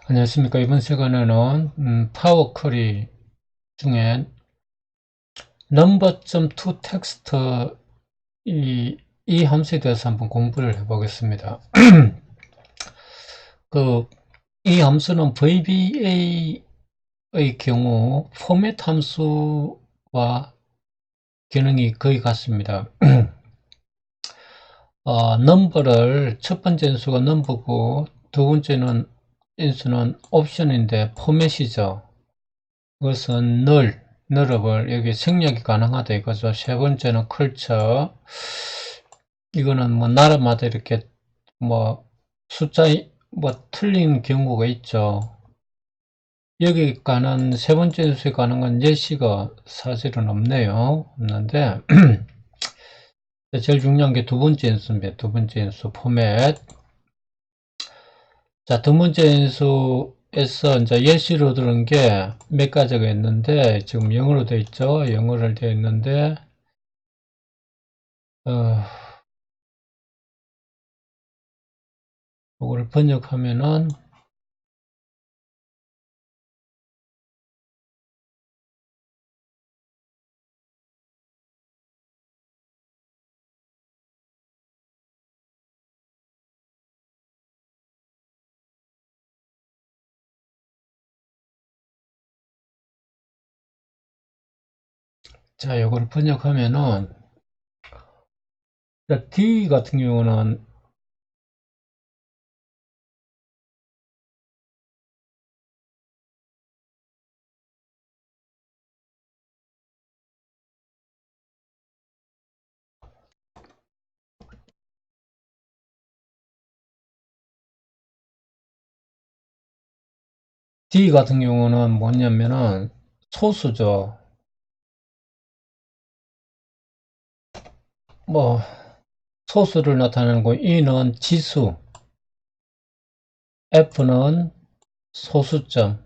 안녕하십니까. 이번 시간에는 파워 쿼리 중에 number.toText 이 함수에 대해서 한번 공부를 해보겠습니다. 이 함수는 VBA의 경우 포맷 함수와 기능이 거의 같습니다. 넘버를 첫 번째 인수가 넘버고 두 번째는 인수는 옵션인데 포맷이죠. 그것은 nullable 여기 생략이 가능하다 이거죠. 세 번째는 culture 이거는 뭐 나라마다 이렇게 뭐 숫자 뭐 틀린 경우가 있죠. 여기 가는 세 번째 인수에 가는 건 예시가 사실은 없는데 제일 중요한 게 두 번째 인수입니다. 두 번째 인수 포맷. 자, 두 번째 인수에서 이제 예시로 들은 게 몇 가지가 있는데 지금 영어로 되어 있죠. 영어로 되어 있는데 이거를 번역하면은 자, 이걸 번역하면은 D 같은 경우는 D 같은 경우는 뭐냐면은 소수죠. 뭐 소수를 나타내는 거 E는 지수, F는 소수점.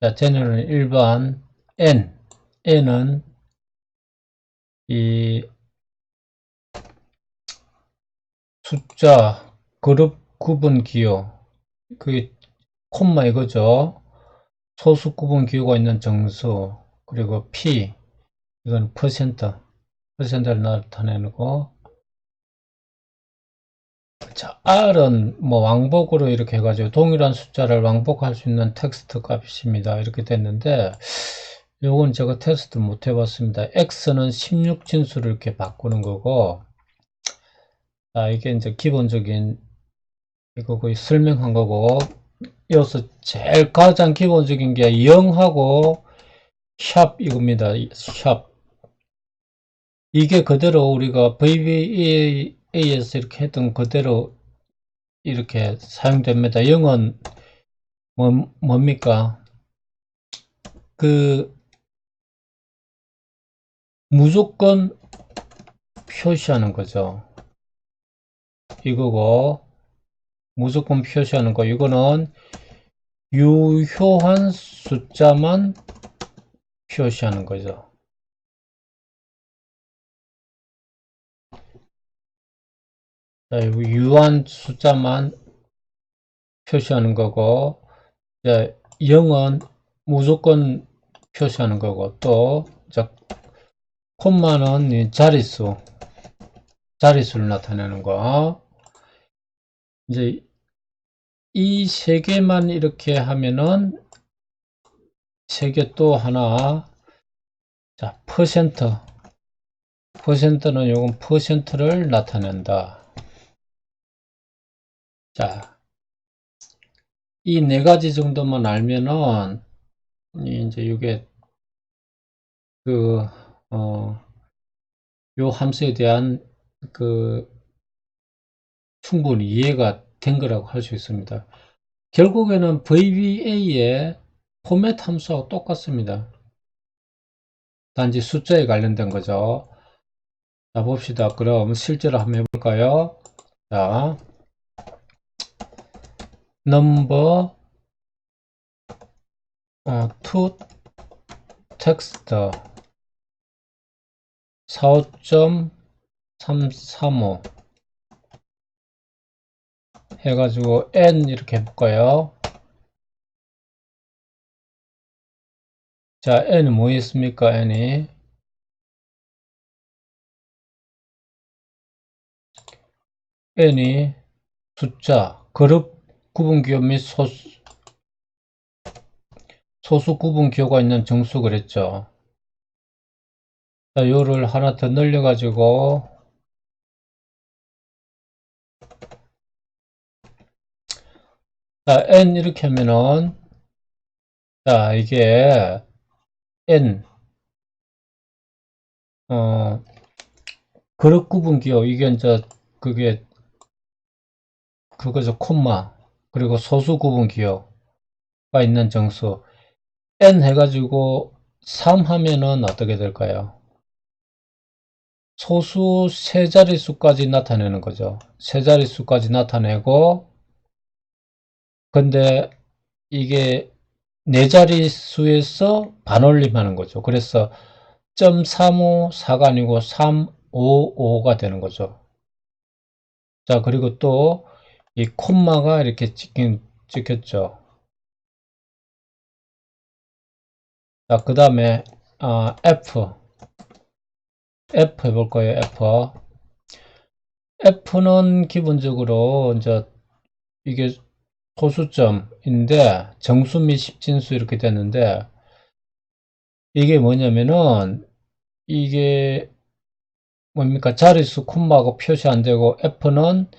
자, 쟤는 일반 N은 이 숫자, 그룹 구분 기호, 그게 콤마 이거죠. 소수 구분 기호가 있는 정수, 그리고 P, 이건 퍼센트를 나타내는 거. 자, R은 뭐 왕복으로 이렇게 해가지고 동일한 숫자를 왕복할 수 있는 텍스트 값입니다. 이렇게 됐는데, 요건 제가 테스트 못 해봤습니다. X는 16진수를 이렇게 바꾸는 거고, 자, 이게 이제 기본적인, 이거 거의 설명한 거고, 여기서 제일 가장 기본적인 게 0하고 샵 이겁니다. 샵. 이게 그대로 우리가 VBA에서 이렇게 했던 그대로 이렇게 사용됩니다. 0은 뭡니까? 그 무조건 표시하는 거죠. 이거고 무조건 표시하는 거. 이거는 유효한 숫자만 표시하는 거죠. 자, 유효한 숫자만 표시하는 거고, 이제 0은 무조건 표시하는 거고, 또, 자, 콤마는 자릿수를 나타내는 거. 이제 이 세 개만 이렇게 하면은 세 개 또 하나. 자, 퍼센트는 요건 퍼센트를 나타낸다. 자, 이 네 가지 정도만 알면은 이제 이게 그 요 함수에 대한 그 충분히 이해가 된 거라고 할 수 있습니다. 결국에는 VBA의 포맷 함수하고 똑같습니다. 단지 숫자에 관련된 거죠. 자, 봅시다. 그럼 실제로 한번 해볼까요? 자, number to text 45.335 해가지고 n 이렇게 해볼까요? 자, n은 뭐였습니까? n이 숫자, 그룹 구분기호 및 소수 구분기호가 있는 정수 그랬죠. 자, 요를 하나 더 늘려가지고 자, n 이렇게 하면은 자, 이게 n 그룹 구분기호 이게 이제 그게 그거죠. 콤마 그리고 소수 구분기호가 있는 정수 n 해가지고 3 하면은 어떻게 될까요? 소수 세 자릿수까지 나타내는 거죠. 세 자릿수까지 나타내고 근데 이게 네 자릿수에서 반올림하는 거죠. 그래서 0.354가 아니고 355가 되는 거죠. 자, 그리고 또 이 콤마가 이렇게 찍혔죠. 자, 그 다음에 F 해볼 거예요. F는 기본적으로 이제 이게 소수점인데 정수 및 십진수 이렇게 됐는데 이게 뭐냐면은 이게 뭡니까? 자릿수 콤마가 표시 안 되고 F는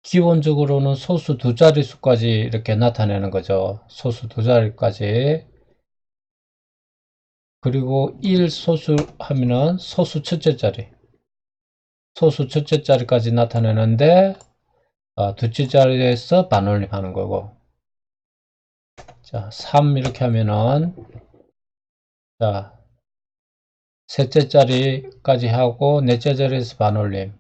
기본적으로는 소수 두 자릿수까지 이렇게 나타내는 거죠. 소수 두 자리까지. 그리고 1 소수 하면은 소수 첫째 자리. 소수 첫째 자리까지 나타내는데 둘째 자리에서 반올림하는 거고. 자, 3 이렇게 하면은 자, 셋째 자리까지 하고 넷째 자리에서 반올림.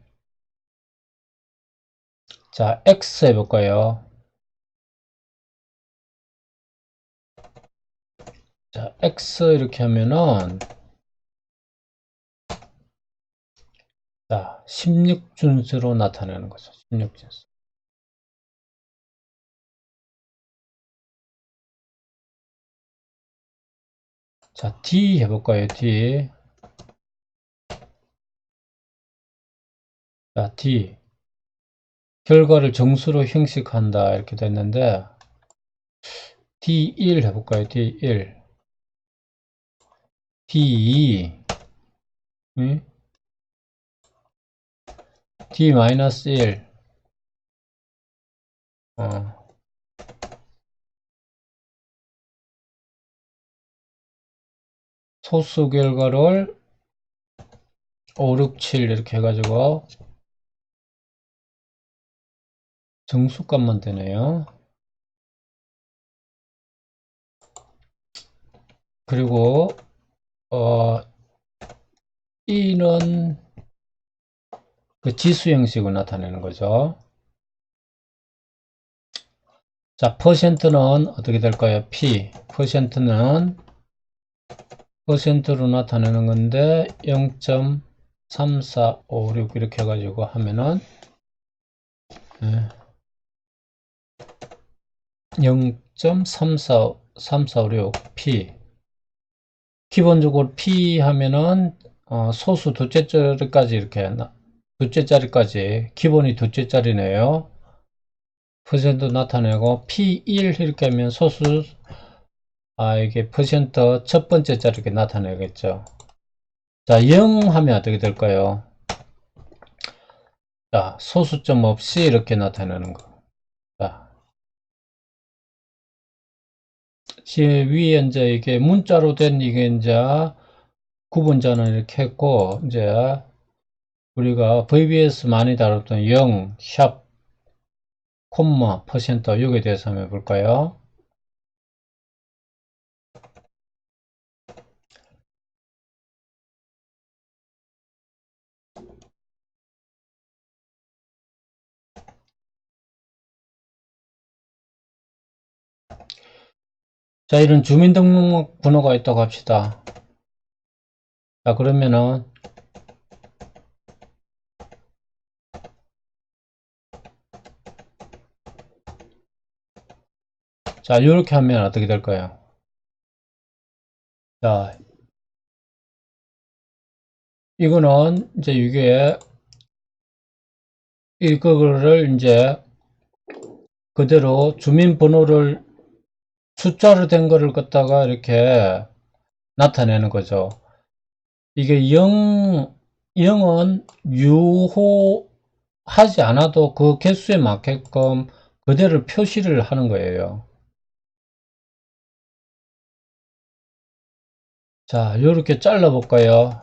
자, X 해볼까요? 자, X 이렇게 하면은 자, 16준수로 나타내는 거죠. 16준수. 자, D 해볼까요? D. 자, D. 결과를 정수로 형식한다. 이렇게 됐는데, D1 해볼까요? D1. D2. 응? D-1. 소수 결과를 5, 6, 7 이렇게 해가지고 정수값만 되네요. 그리고 E는 그 지수 형식으로 나타내는 거죠. 자, 퍼센트는 어떻게 될까요? P. 퍼센트로 나타내는 건데 0.3456 이렇게 해가지고 하면은 0.3456 P. 기본적으로 P 하면은 소수 둘째 자리까지 이렇게 둘째 자리까지 기본이 둘째 자리네요. 퍼센트 나타내고 P1 이렇게 하면 소수 이게 퍼센트 첫 번째 자리 이렇게 나타내겠죠. 자, 0 하면 어떻게 될까요? 자, 소수점 없이 이렇게 나타내는 거. 자, 위에 이제 이게 문자로 된 이게 이제 구분자는 이렇게 했고, 이제 우리가 VBS 많이 다뤘던 0, 샵, 콤마, 퍼센트, 여기에 대해서 한번 해볼까요? 자, 이런 주민등록번 번호가 있다고 합시다. 자, 그러면은 자, 이렇게 하면 어떻게 될까요? 자, 이거는 이제 이거를 이제 그대로 주민번호를 숫자로 된 거를 갖다가 이렇게 나타내는 거죠. 이게 0은 유호하지 않아도 그 개수에 맞게끔 그대로 표시를 하는 거예요. 자, 이렇게 잘라 볼까요?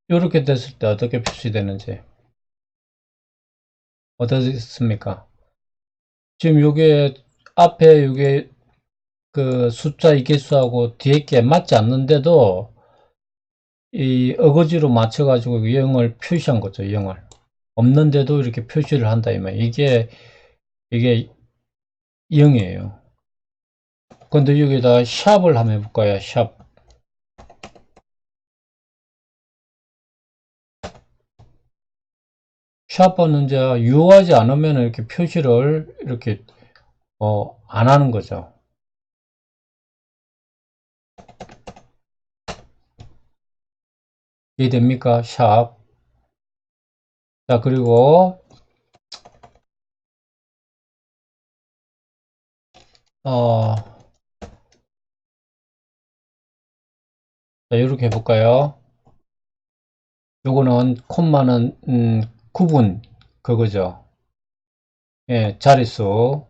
이렇게 됐을 때 어떻게 표시되는지. 어떻습니까? 지금 요게 앞에 요게 그 숫자 이 개수하고 뒤에 게 맞지 않는데도 이 어거지로 맞춰 가지고 0을 표시한 거죠. 0을 없는데도 이렇게 표시를 한다 이 말. 이게 0이에요. 근데 여기다 샵을 한번 해볼까요? 샵. 샵은 이제 유효하지 않으면 이렇게 표시를 이렇게 안 하는 거죠. 이해됩니까? 샵. 자, 그리고 어, 자, 이렇게 해볼까요? 요거는 콤마는 구분 그거죠. 예, 자릿수.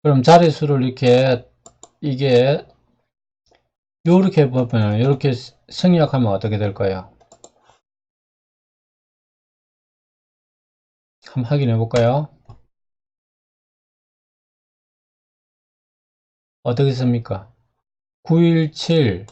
그럼 자릿수를 이게 요렇게 보면 요렇게 생략하면 어떻게 될까요? 한번 확인해 볼까요? 어떻게 씁니까? 917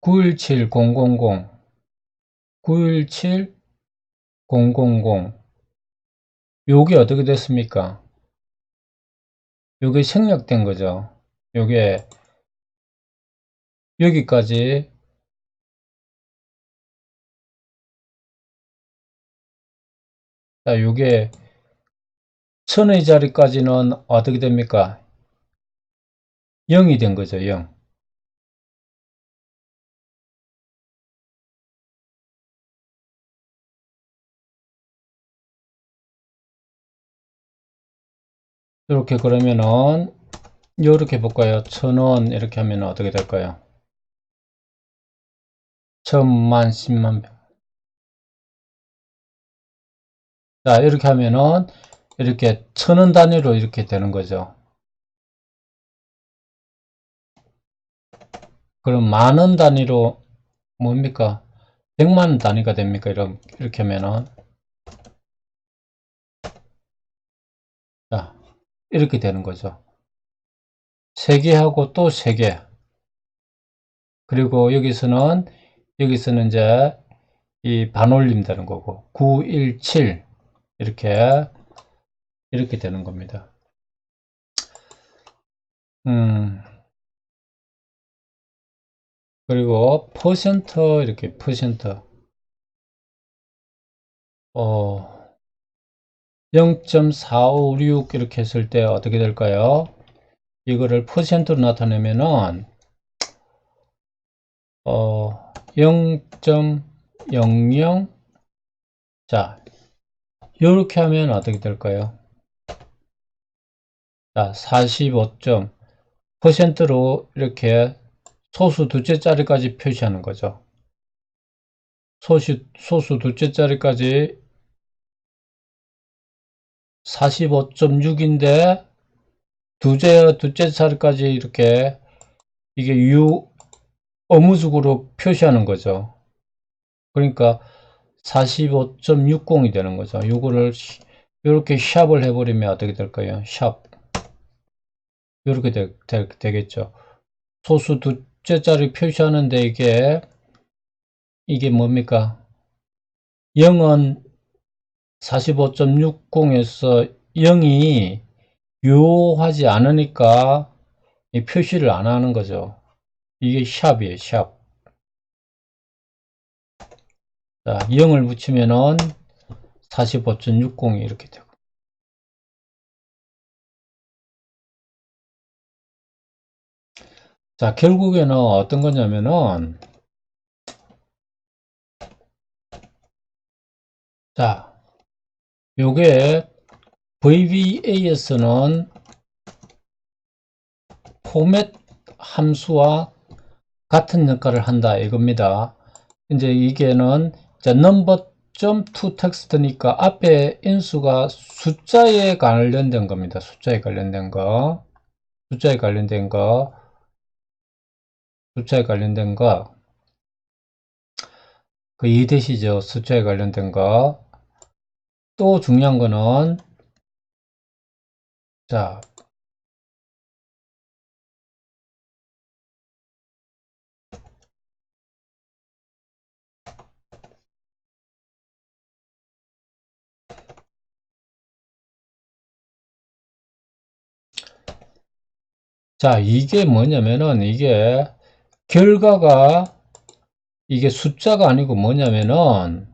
917 000 917 000 요게 어떻게 됐습니까? 요게 생략된 거죠. 요게 여기까지 자, 요게 천의 자리까지는 어떻게 됩니까? 0이 된 거죠. 0. 이렇게 그러면은 요렇게 볼까요? 1000원 이렇게 하면 어떻게 될까요? 천만, 10만. 자, 이렇게 하면은 이렇게 1000원 단위로 이렇게 되는 거죠. 그럼 만원 단위로 뭡니까? 100만 원 단위가 됩니까? 이렇게 하면은 자, 이렇게 되는 거죠. 3개 하고 또 3개. 그리고 여기서는 이제 이 반올림 되는 거고 917 이렇게 되는 겁니다. 그리고 퍼센트 이렇게 퍼센트 0.456 이렇게 했을 때 어떻게 될까요? 이거를 퍼센트로 나타내면은 0.00 자, 이렇게 하면 어떻게 될까요? 자, 45점 퍼센트로 이렇게 소수 두째 자리까지 표시하는 거죠. 소수 두째 자리까지 45.6인데 두째 자리까지 이렇게 이게 어무식으로 표시하는 거죠. 그러니까 45.60이 되는 거죠. 이거를 이렇게 샵을 해버리면 어떻게 될까요? 샵 이렇게 되겠죠. 소수 두째 자리 표시하는데 이게 뭡니까? 0은 45.60에서 0이 유효하지 않으니까 이 표시를 안 하는 거죠. 이게 샵이에요, 샵. 자, 0을 붙이면은 45.60이 이렇게 되고. 자, 결국에는 어떤 거냐면은, 자, 요게 VBAS는 포맷 함수와 같은 역할을 한다 이겁니다. 이제 이게는 number.to 텍스트니까 앞에 인수가 숫자에 관련된 겁니다. 숫자에 관련된 거, 숫자에 관련된 거, 숫자에 관련된 거, 그 이해되시죠? 숫자에 관련된 거. 또 중요한 거는 자, 자, 이게 뭐냐면은 이게 결과가 이게 숫자가 아니고 뭐냐면은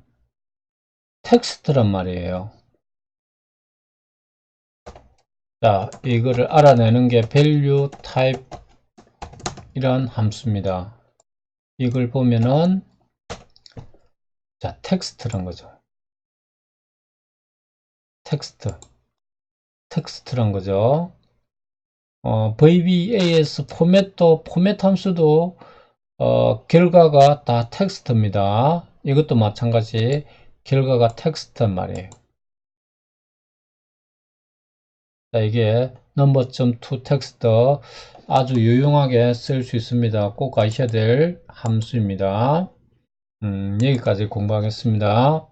텍스트란 말이에요. 자, 이거를 알아내는 게 value type 이란 함수입니다. 이걸 보면은 자, 텍스트란 거죠. 텍스트란 거죠. VBAS 포맷도 포맷 함수도 결과가 다 텍스트입니다. 이것도 마찬가지 결과가 텍스트란 말이에요. 자, 이게 number.to 텍스트 아주 유용하게 쓸 수 있습니다. 꼭 아셔야 될 함수입니다. 여기까지 공부하겠습니다.